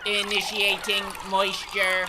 Initiating moisture.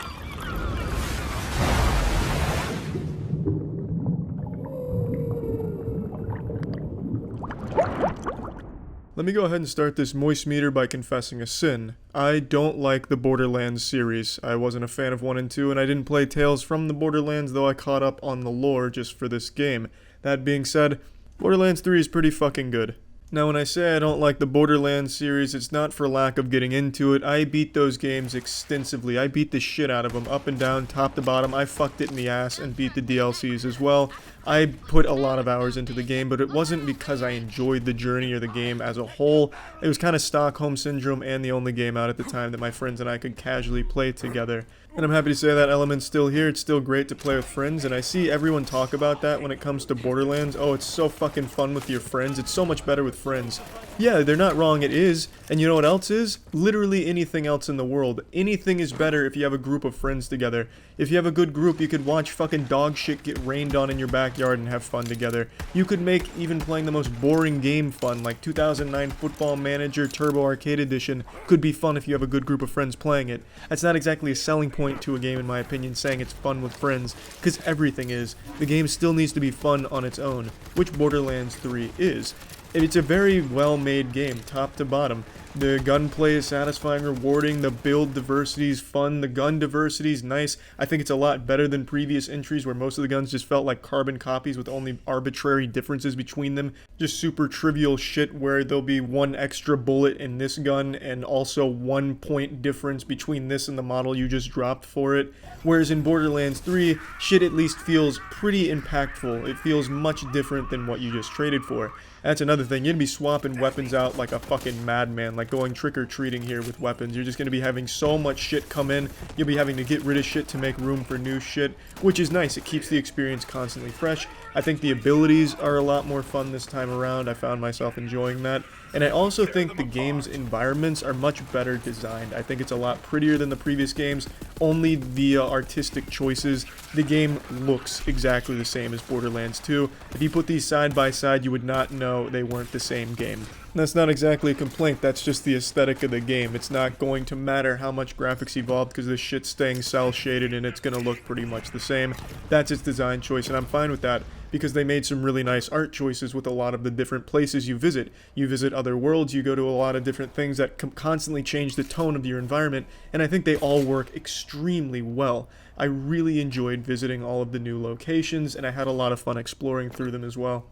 Let me go ahead and start this moist meter by confessing a sin. I don't like the Borderlands series. I wasn't a fan of 1 and 2, and I didn't play Tales from the Borderlands, though I caught up on the lore just for this game. That being said, Borderlands 3 is pretty fucking good. Now, when I say I don't like the Borderlands series, it's not for lack of getting into it. I beat those games extensively. I beat the shit out of them, up and down, top to bottom. I fucked it in the ass and beat the DLCs as well. I put a lot of hours into the game, but it wasn't because I enjoyed the journey or the game as a whole. It was kind of Stockholm Syndrome and the only game out at the time that my friends and I could casually play together. And I'm happy to say that element's still here. It's still great to play with friends, and I see everyone talk about that when it comes to Borderlands. Oh, it's so fucking fun with your friends. It's so much better with friends. Yeah, they're not wrong, it is. And you know what else is? Literally anything else in the world. Anything is better if you have a group of friends together. If you have a good group, you could watch fucking dog shit get rained on in your backyard and have fun together. You could make even playing the most boring game fun, like 2009 Football Manager Turbo Arcade Edition could be fun if you have a good group of friends playing it. That's not exactly a selling point to a game, in my opinion, saying it's fun with friends, because everything is. The game still needs to be fun on its own, which Borderlands 3 is. And it's a very well-made game, top to bottom. The gunplay is satisfying, rewarding, the build diversity is fun, the gun diversity is nice. I think it's a lot better than previous entries where most of the guns just felt like carbon copies with only arbitrary differences between them. Just super trivial shit where there'll be one extra bullet in this gun and also 1 point difference between this and the model you just dropped for it. Whereas in Borderlands 3, shit at least feels pretty impactful. It feels much different than what you just traded for. That's another thing. You're going to be swapping weapons out like a fucking madman, like going trick-or-treating here with weapons. You're just going to be having so much shit come in. You'll be having to get rid of shit to make room for new shit, which is nice. It keeps the experience constantly fresh. I think the abilities are a lot more fun this time around. I found myself enjoying that. And I also think the game's environments are much better designed. I think it's a lot prettier than the previous games, only via artistic choices. The game looks exactly the same as Borderlands 2. If you put these side by side, you would not know they weren't the same game. That's not exactly a complaint, that's just the aesthetic of the game. It's not going to matter how much graphics evolved because this shit's staying cel shaded and it's going to look pretty much the same. That's its design choice, and I'm fine with that because they made some really nice art choices with a lot of the different places you visit. You visit other worlds, you go to a lot of different things that constantly change the tone of your environment, and I think they all work extremely well. I really enjoyed visiting all of the new locations, and I had a lot of fun exploring through them as well.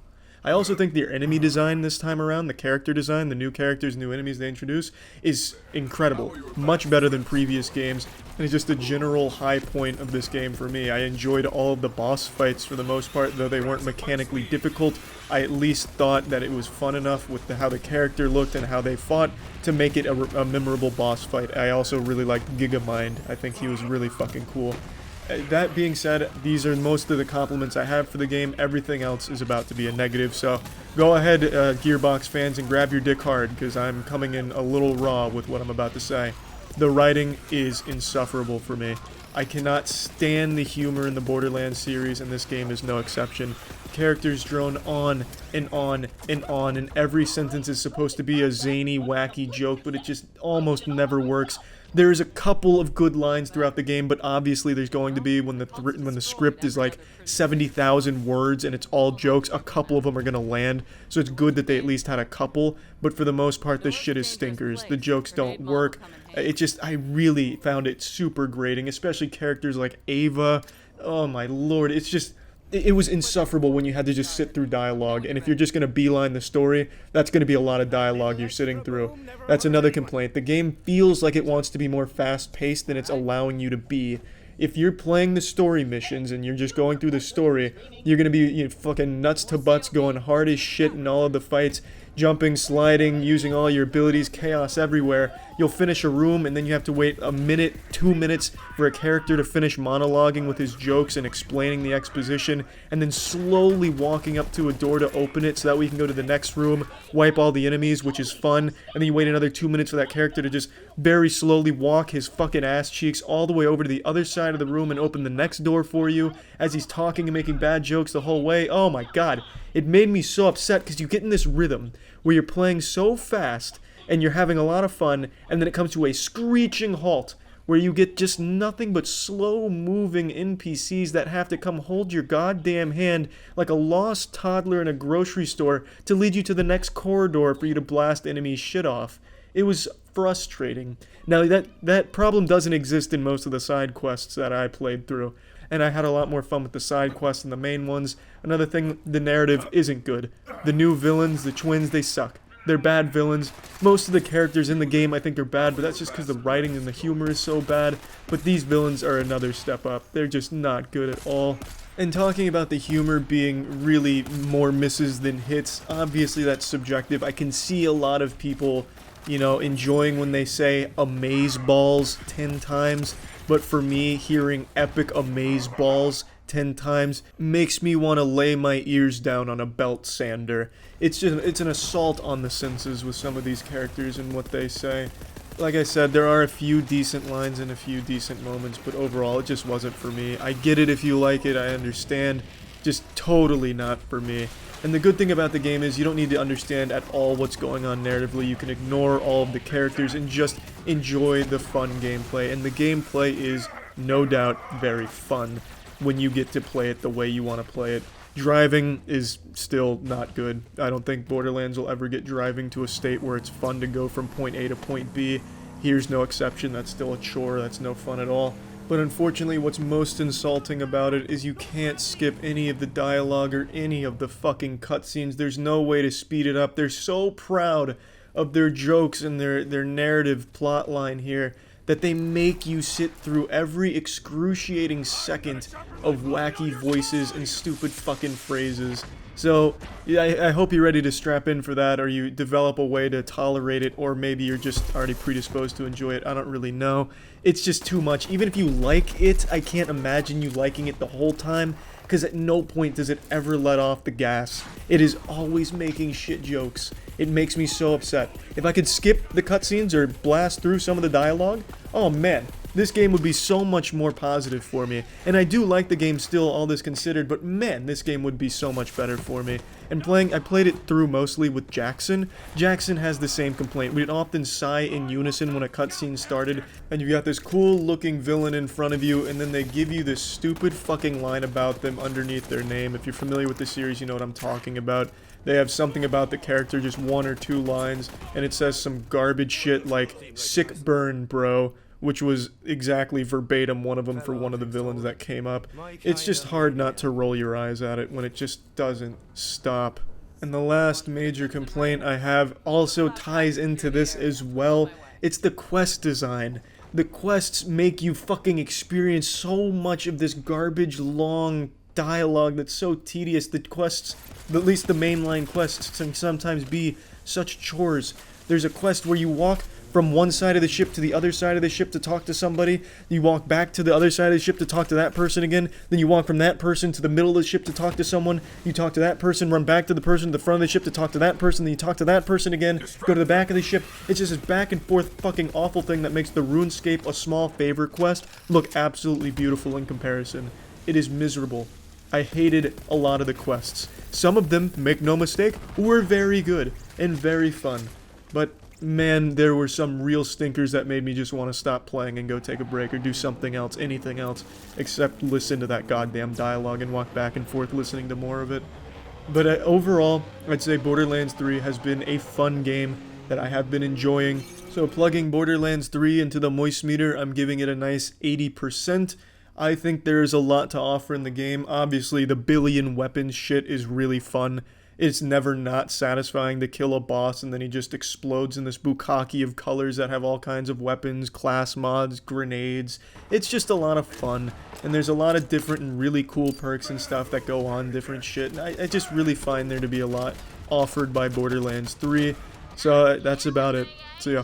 I also think their enemy design this time around, the character design, the new characters, new enemies they introduce, is incredible. Much better than previous games, and it's just a general high point of this game for me. I enjoyed all of the boss fights for the most part, though they weren't mechanically difficult. I at least thought that it was fun enough with how the character looked and how they fought to make it a memorable boss fight. I also really liked Gigamind. I think he was really fucking cool. That being said, these are most of the compliments I have for the game. Everything else is about to be a negative, so go ahead, Gearbox fans, and grab your dick hard, because I'm coming in a little raw with what I'm about to say. The writing is insufferable for me. I cannot stand the humor in the Borderlands series, and this game is no exception. Characters drone on and on and on, and every sentence is supposed to be a zany, wacky joke, but it just almost never works. There's a couple of good lines throughout the game, but obviously there's going to be, when the script is like 70,000 words and it's all jokes, a couple of them are going to land, so it's good that they at least had a couple, but for the most part, this shit is stinkers. The jokes don't work. I really found it super grating, especially characters like Ava. Oh my lord, it was insufferable when you had to just sit through dialogue, and if you're just going to beeline the story, that's going to be a lot of dialogue you're sitting through. That's another complaint. The game feels like it wants to be more fast-paced than it's allowing you to be. If you're playing the story missions and you're just going through the story, you're going to be fucking nuts to butts going hard as shit in all of the fights, jumping, sliding, using all your abilities, chaos everywhere. You'll finish a room and then you have to wait a minute, 2 minutes for a character to finish monologuing with his jokes and explaining the exposition, and then slowly walking up to a door to open it so that we can go to the next room, wipe all the enemies, which is fun, and then you wait another 2 minutes for that character to just very slowly walk his fucking ass cheeks all the way over to the other side of the room and open the next door for you as he's talking and making bad jokes the whole way. Oh my god. It made me so upset because you get in this rhythm where you're playing so fast and you're having a lot of fun, and then it comes to a screeching halt, where you get just nothing but slow-moving NPCs that have to come hold your goddamn hand like a lost toddler in a grocery store to lead you to the next corridor for you to blast enemies' shit off. It was frustrating. Now, that problem doesn't exist in most of the side quests that I played through, and I had a lot more fun with the side quests than the main ones. Another thing, the narrative isn't good. The new villains, the twins, they suck. They're bad villains. Most of the characters in the game I think are bad, but that's just because the writing and the humor is so bad. But these villains are another step up. They're just not good at all. And talking about the humor being really more misses than hits, obviously that's subjective. I can see a lot of people, you know, enjoying when they say amaze balls 10 times. But for me, hearing epic amaze balls 10 times makes me want to lay my ears down on a belt sander. It's an assault on the senses with some of these characters and what they say. Like I said, there are a few decent lines and a few decent moments, but overall it just wasn't for me. I get it if you like it, I understand. Just totally not for me. And the good thing about the game is you don't need to understand at all what's going on narratively. You can ignore all of the characters and just enjoy the fun gameplay. And the gameplay is, no doubt, very fun when you get to play it the way you want to play it. Driving is still not good. I don't think Borderlands will ever get driving to a state where it's fun to go from point A to point B. Here's no exception. That's still a chore. That's no fun at all. But unfortunately, what's most insulting about it is you can't skip any of the dialogue or any of the fucking cutscenes. There's no way to speed it up. They're so proud of their jokes and their narrative plot line here that they make you sit through every excruciating second of wacky voices and stupid fucking phrases. So, yeah, I hope you're ready to strap in for that, or you develop a way to tolerate it, or maybe you're just already predisposed to enjoy it. I don't really know. It's just too much. Even if you like it, I can't imagine you liking it the whole time, because at no point does it ever let off the gas. It is always making shit jokes. It makes me so upset. If I could skip the cutscenes or blast through some of the dialogue, oh man, this game would be so much more positive for me. And I do like the game still, all this considered, but man, this game would be so much better for me. And I played it through mostly with Jackson. Jackson has the same complaint. We'd often sigh in unison when a cutscene started, and you've got this cool looking villain in front of you, and then they give you this stupid fucking line about them underneath their name. If you're familiar with the series, you know what I'm talking about. They have something about the character, just 1 or 2 lines, and it says some garbage shit like, "Sick burn, bro," which was exactly verbatim one of them for one of the villains that came up. It's just hard not to roll your eyes at it when it just doesn't stop. And the last major complaint I have also ties into this as well. It's the quest design. The quests make you fucking experience so much of this garbage long dialogue that's so tedious. The quests, at least the mainline quests, can sometimes be such chores. There's a quest where you walk from one side of the ship to the other side of the ship to talk to somebody, you walk back to the other side of the ship to talk to that person again, then you walk from that person to the middle of the ship to talk to someone, you talk to that person, run back to the person at the front of the ship to talk to that person, then you talk to that person again, go to the back of the ship. It's just this back and forth fucking awful thing that makes the RuneScape a small favor quest look absolutely beautiful in comparison. It is miserable. I hated a lot of the quests. Some of them, make no mistake, were very good and very fun. But man, there were some real stinkers that made me just want to stop playing and go take a break or do something else, anything else, except listen to that goddamn dialogue and walk back and forth listening to more of it. But overall, I'd say Borderlands 3 has been a fun game that I have been enjoying. So plugging Borderlands 3 into the moist meter, I'm giving it a nice 80%. I think there's a lot to offer in the game. Obviously, the billion weapons shit is really fun. It's never not satisfying to kill a boss and then he just explodes in this bukkake of colors that have all kinds of weapons, class mods, grenades. It's just a lot of fun. And there's a lot of different and really cool perks and stuff that go on, different shit. And I just really find there to be a lot offered by Borderlands 3. So that's about it. See ya.